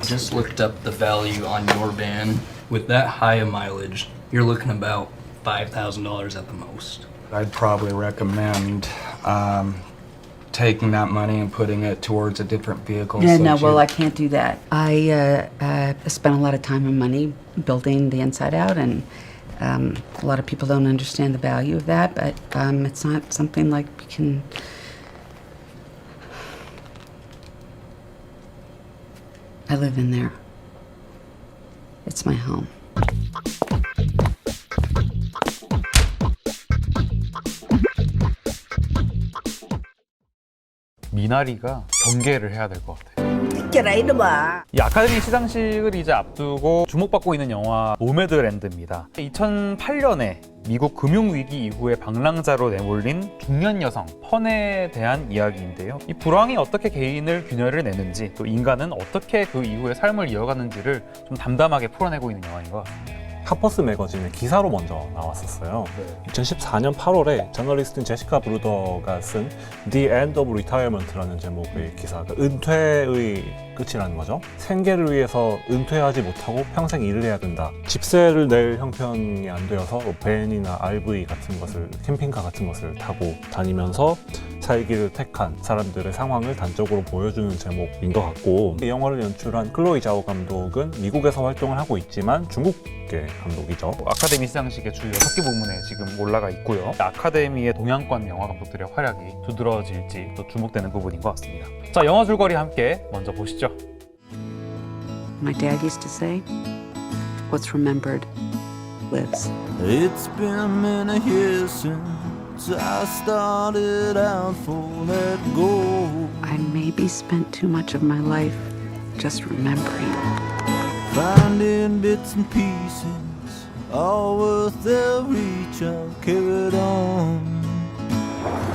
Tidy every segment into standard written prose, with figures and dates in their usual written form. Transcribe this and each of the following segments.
Just looked up the value on your van. With that high a mileage, you're looking about $5,000 at the most. I'd probably recommend taking that money and putting it towards a different vehicle. Yeah, so no, that well, you- I can't do that. I spent a lot of time and money building the Inside Out, and a lot of people don't understand the value of that, but it's not something like we can... I live in there. It's my home. 미나리가 경계를 해야 될 것 같아요. 깨라 이놈아. 이 아카데미 시상식을 이제 앞두고 주목받고 있는 영화 노매드랜드입니다. 2008년에 미국 금융위기 이후에 방랑자로 내몰린 중년 여성 펀에 대한 이야기인데요. 이 불황이 어떻게 개인을 균열을 내는지, 또 인간은 어떻게 그 이후의 삶을 이어가는지를 좀 담담하게 풀어내고 있는 영화인 것 같습니다. 하퍼스 매거진의 기사로 먼저 나왔었어요. 2014년 8월에 저널리스트인 제시카 브루더가 쓴 The End of Retirement라는 제목의 기사가 은퇴의 끝이라는 거죠. 생계를 위해서 은퇴하지 못하고 평생 일을 해야 된다. 집세를 낼 형편이 안 되어서 밴이나 RV 같은 것을, 캠핑카 같은 것을 타고 다니면서 살기를 택한 사람들의 상황을 단적으로 보여주는 제목인 것 같고, 이 영화를 연출한 클로이 자오 감독은 미국에서 활동을 하고 있지만 중국계 감독이죠. 아카데미 시상식의 주 6개 부문에 지금 올라가 있고요. 아카데미의 동양권 영화 감독들의 활약이 두드러질지 또 주목되는 부분인 것 같습니다. 자, 영화 줄거리 함께 먼저 보시죠. My dad used to say, what's remembered lives. It's been many years since I started out for that goal. I maybe spent too much of my life just remembering. Finding bits and pieces, all worth their reach, I've carried on.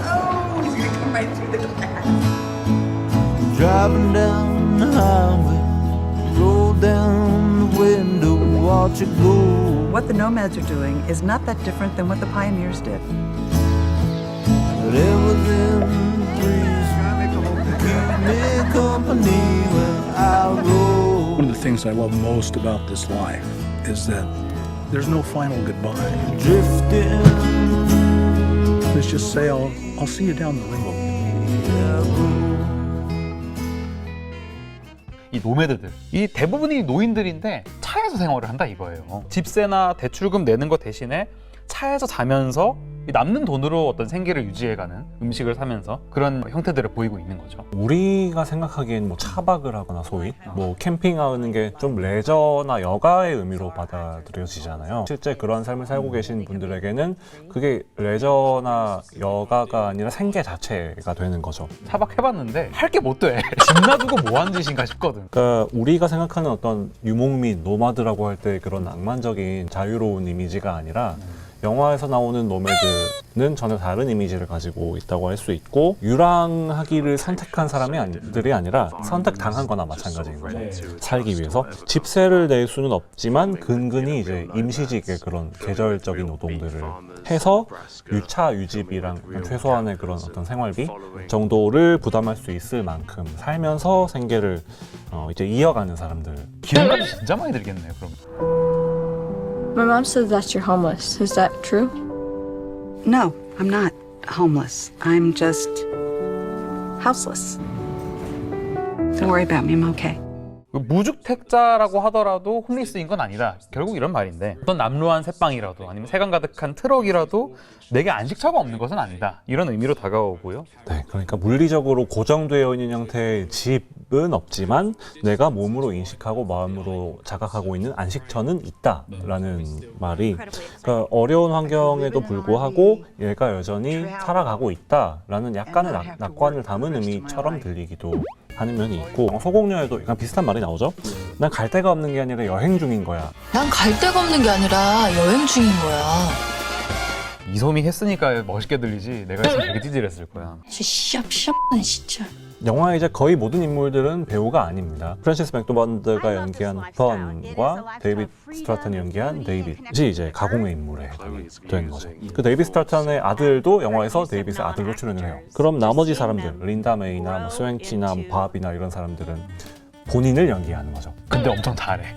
Oh, he's gonna come right through the glass. Driving down the highway, roll down the window, watch it go. What the nomads are doing is not that different than what the pioneers did. Whatever's in the breeze, keep me company when I roll. One of the things I love most about this life is that there's no final goodbye. Drifting, Let's just say I'll see you down the road. 이 노매드들, 이 대부분이 노인들인데 차에서 생활을 한다 이거예요. 집세나 대출금 내는 것 대신에 차에서 자면서 남는 돈으로 어떤 생계를 유지해가는, 음식을 사면서 그런 형태들을 보이고 있는 거죠. 우리가 생각하기엔 뭐 차박을 하거나 소위 뭐 캠핑하는 게 좀 레저나 여가의 의미로 받아들여지잖아요. 실제 그런 삶을 살고 계신 분들에게는 그게 레저나 여가가 아니라 생계 자체가 되는 거죠. 차박해봤는데 할 게 못 돼. 집 놔두고 뭐 하는 짓인가 싶거든. 그러니까 우리가 생각하는 어떤 유목민, 노마드라고 할 때 그런 낭만적인 자유로운 이미지가 아니라 영화에서 나오는 노매드는 전혀 다른 이미지를 가지고 있다고 할 수 있고, 유랑하기를 선택한 사람들이 아니라 선택당한 거나 마찬가지인 거죠. 살기 위해서 집세를 낼 수는 없지만 근근히 이제 임시직의 그런 계절적인 노동들을 해서 유차 유집이랑 최소한의 그런 어떤 생활비 정도를 부담할 수 있을 만큼 살면서 생계를 이제 이어가는 사람들. 기름값이 진짜 많이 들겠네요, 그럼. My mom says that you're homeless. Is that true? No, I'm not homeless. I'm just houseless. Don't worry about me, I'm okay. 무주택자라고 하더라도 홈리스인 건 아니다. 결국 이런 말인데, 어떤 남루한 새빵이라도 아니면 세관 가득한 트럭이라도 내게 안식처가 없는 것은 아니다. 이런 의미로 다가오고요. 네, 그러니까 물리적으로 고정되어 있는 형태의 집은 없지만 내가 몸으로 인식하고 마음으로 자각하고 있는 안식처는 있다라는 말이, 그러니까 어려운 환경에도 불구하고 얘가 여전히 살아가고 있다라는 약간의 낙관을 담은 의미처럼 들리기도 하는 면이 있고, 소공녀에도 약간 비슷한 말이 나오죠. 난 갈 데가 없는 게 아니라 여행 중인 거야. 난 갈 데가 없는 게 아니라 여행 중인 거야. 이솜이 했으니까 멋있게 들리지, 내가 했으면 되게 찌질했을 거야. 저 시합시합한 진짜. 영화의 이제 거의 모든 인물들은 배우가 아닙니다. 프랜시스 맥도만드가 연기한 펀과 데이빗 스트라턴이 연기한 데이빗이 이제 가공의 인물에 해당이 되는 거죠. 그 데이빗 스트라턴의 아들도 영화에서 데이빗의 아들로 출연을 해요. 그럼 나머지 사람들, 린다 메이나 뭐 스웽치나 뭐 밥이나 이런 사람들은 본인을 연기하는 거죠. 근데 엄청 잘해.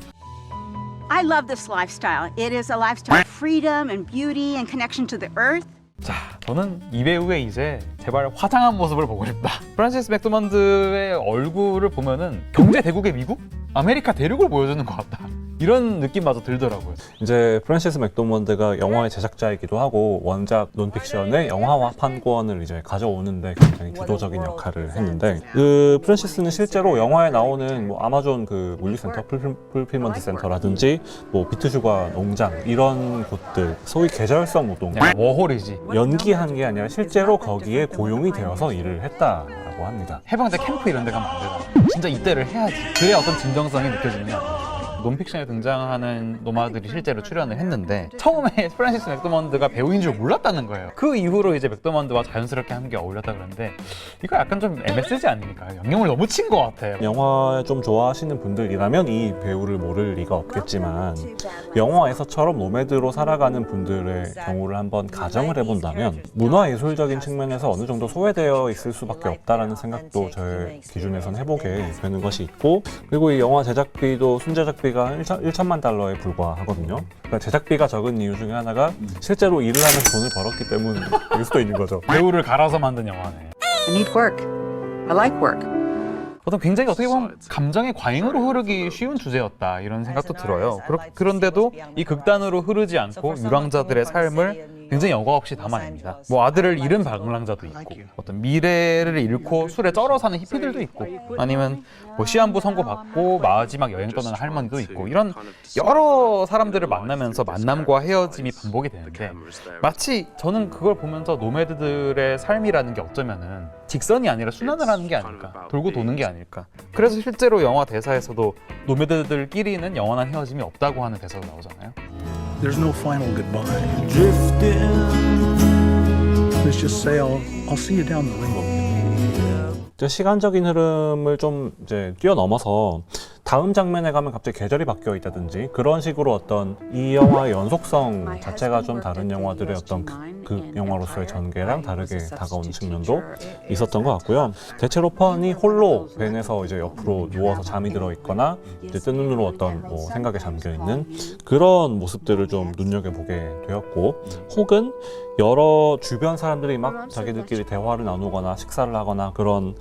I love this lifestyle. It is a lifestyle of freedom and beauty and connection to the earth. 자, 저는 이 배우의 이제 제발 화장한 모습을 보고 싶다. 프란시스 맥도먼드의 얼굴을 보면은 경제 대국의 미국? 아메리카 대륙을 보여주는 것 같다. 이런 느낌마저 들더라고요. 이제 프랜시스 맥도먼드가 영화의 제작자이기도 하고 원작 논픽션의 영화화 판권을 이제 가져오는데 굉장히 주도적인 역할을 했는데 그 프랜시스는 실제로 영화에 나오는 뭐 아마존 그 물류센터 풀필먼트 센터라든지 뭐 비트슈가 농장 이런 곳들 소위 계절성 노동 그냥 워홀이지. 연기한 게 아니라 실제로 거기에 고용이 되어서 일을 했다라고 합니다. 해병대 캠프 이런 데 가면 안 되잖아. 진짜 이때를 해야지. 그래야 어떤 진정성이 느껴지냐. 논픽션에 등장하는 노마드들이 실제로 출연을 했는데 처음에 프란시스 맥도먼드가 배우인 줄 몰랐다는 거예요. 그 이후로 이제 맥도먼드와 자연스럽게 함께 어울렸다 그러는데 이거 약간 좀 MSG 아닙니까? 영향을 너무 친 것 같아요. 영화 좀 좋아하시는 분들이라면 이 배우를 모를 리가 없겠지만 영화에서처럼 노매드로 살아가는 분들의 경우를 한번 가정을 해본다면 문화예술적인 측면에서 어느 정도 소외되어 있을 수밖에 없다라는 생각도 저의 기준에선 해보게 되는 것이 있고 그리고 이 영화 제작비도 순제작비가 한 1천만 달러에 불과하거든요. 그러니까 제작비가 적은 이유 중에 하나가 실제로 일을 하면서 돈을 벌었기 때문일 수도 있는 거죠. 배우를 갈아서 만든 영화네. I need work. I like work. 어떤 굉장히 어떻게 보면 감정의 과잉으로 흐르기 쉬운 주제였다 이런 생각도 들어요. 그런데도 이 극단으로 흐르지 않고 유랑자들의 삶을 굉장히 여과 없이 담아냅니다. 뭐 아들을 잃은 방랑자도 있고 어떤 미래를 잃고 술에 쩔어 사는 히피들도 있고 아니면 뭐 시한부 선고받고 마지막 여행 떠나는 할머니도 있고 이런 여러 사람들을 만나면서 만남과 헤어짐이 반복이 되는데 마치 저는 그걸 보면서 노매드들의 삶이라는 게 어쩌면은 직선이 아니라 순환을 하는 게 아닐까, 돌고 도는 게 아닐까. 그래서 실제로 영화 대사에서도 노매드들끼리는 영원한 헤어짐이 없다고 하는 대사가 나오잖아요. There's no final goodbye. Drifting. Let's just say I'll see you down the road. 시간적인 흐름을 좀 이제 뛰어넘어서 다음 장면에 가면 갑자기 계절이 바뀌어 있다든지 그런 식으로 어떤 이 영화의 연속성 자체가 좀 다른 영화들의 어떤 그 영화로서의 전개랑 다르게 다가오는 측면도 있었던 것 같고요. 대체로 펀이 홀로 벤에서 이제 옆으로 누워서 잠이 들어 있거나 이제 뜬 눈으로 어떤 뭐 생각에 잠겨 있는 그런 모습들을 좀 눈여겨보게 되었고 혹은 여러 주변 사람들이 막 자기들끼리 대화를 나누거나 식사를 하거나 그런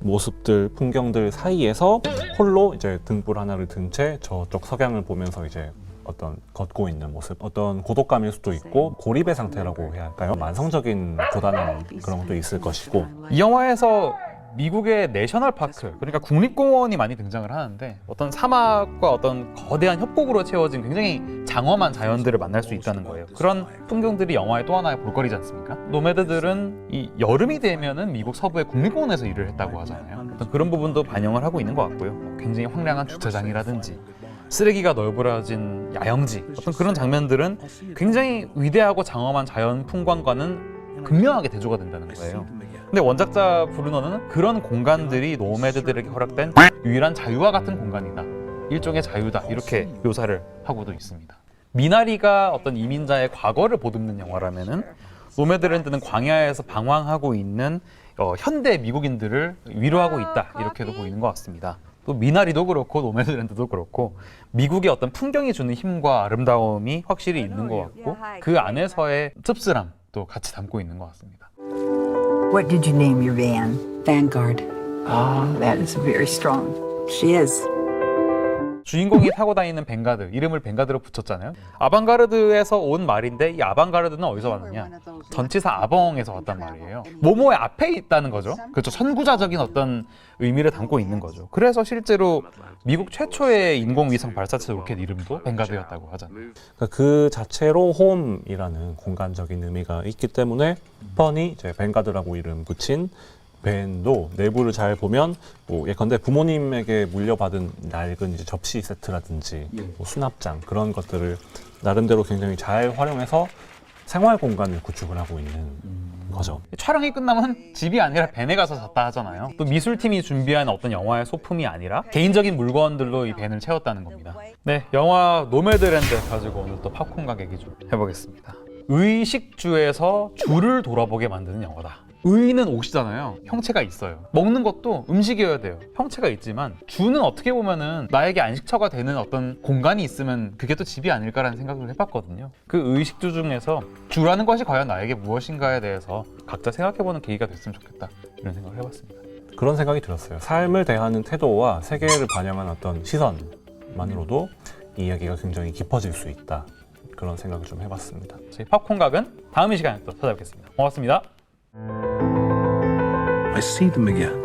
모습들, 풍경들 사이에서 홀로 이제 등불 하나를 든 채 저쪽 석양을 보면서 이제 어떤 걷고 있는 모습, 어떤 고독감일 수도 있고 고립의 상태라고 해야 할까요? 만성적인 고단한 그런 것도 있을 것이고 이 영화에서 미국의 내셔널 파크, 그러니까 국립공원이 많이 등장을 하는데 어떤 사막과 어떤 거대한 협곡으로 채워진 굉장히 장엄한 자연들을 만날 수 있다는 거예요. 그런 풍경들이 영화의 또 하나의 볼거리지 않습니까? 노매드들은 이 여름이 되면은 미국 서부의 국립공원에서 일을 했다고 하잖아요. 어떤 그런 부분도 반영을 하고 있는 것 같고요. 굉장히 황량한 주차장이라든지 쓰레기가 널브러진 야영지, 어떤 그런 장면들은 굉장히 위대하고 장엄한 자연 풍광과는 극명하게 대조가 된다는 거예요. 근데 원작자 브루너는 그런 공간들이 노매드들에게 허락된 유일한 자유와 같은 공간이다. 일종의 자유다. 이렇게 묘사를 하고도 있습니다. 미나리가 어떤 이민자의 과거를 보듬는 영화라면은 노매드랜드는 광야에서 방황하고 있는 현대 미국인들을 위로하고 있다. 이렇게도 보이는 것 같습니다. 또 미나리도 그렇고 노매드랜드도 그렇고 미국의 어떤 풍경이 주는 힘과 아름다움이 확실히 있는 것 같고 그 안에서의 씁쓸함도 같이 담고 있는 것 같습니다. What did you name your van? Vanguard. Ah, that is very strong. She is. 주인공이 타고 다니는 벵가드, 이름을 벵가드로 붙였잖아요. 아방가르드에서 온 말인데 이 아방가르드는 어디서 왔느냐? 전치사 아벙에서 왔단 말이에요. 모모의 앞에 있다는 거죠. 그렇죠. 선구자적인 어떤 의미를 담고 있는 거죠. 그래서 실제로 미국 최초의 인공위성 발사체 로켓 이름도 벵가드였다고 하잖아요. 그러니까 그 자체로 홈이라는 공간적인 의미가 있기 때문에 펀이 이제 벵가드라고 이름 붙인 벤도 내부를 잘 보면 뭐 예컨대 부모님에게 물려받은 낡은 이제 접시 세트라든지 뭐 수납장 그런 것들을 나름대로 굉장히 잘 활용해서 생활 공간을 구축을 하고 있는 거죠. 촬영이 끝나면 집이 아니라 벤에 가서 잤다 하잖아요. 또 미술팀이 준비한 어떤 영화의 소품이 아니라 개인적인 물건들로 이 벤을 채웠다는 겁니다. 네, 영화 노매드랜드 가지고 오늘 또 팝콘 가게 얘기 좀 해보겠습니다. 의식주에서 주를 돌아보게 만드는 영화다. 의는 옷이잖아요. 형체가 있어요. 먹는 것도 음식이어야 돼요. 형체가 있지만 주는 어떻게 보면은 나에게 안식처가 되는 어떤 공간이 있으면 그게 또 집이 아닐까라는 생각을 해봤거든요. 그 의식주 중에서 주라는 것이 과연 나에게 무엇인가에 대해서 각자 생각해보는 계기가 됐으면 좋겠다 이런 생각을 해봤습니다. 그런 생각이 들었어요. 삶을 대하는 태도와 세계를 반영한 어떤 시선만으로도 이 이야기가 굉장히 깊어질 수 있다. 그런 생각을 좀 해봤습니다. 저희 팝콘각은 다음 이 시간에 또 찾아뵙겠습니다. 고맙습니다. I see them again.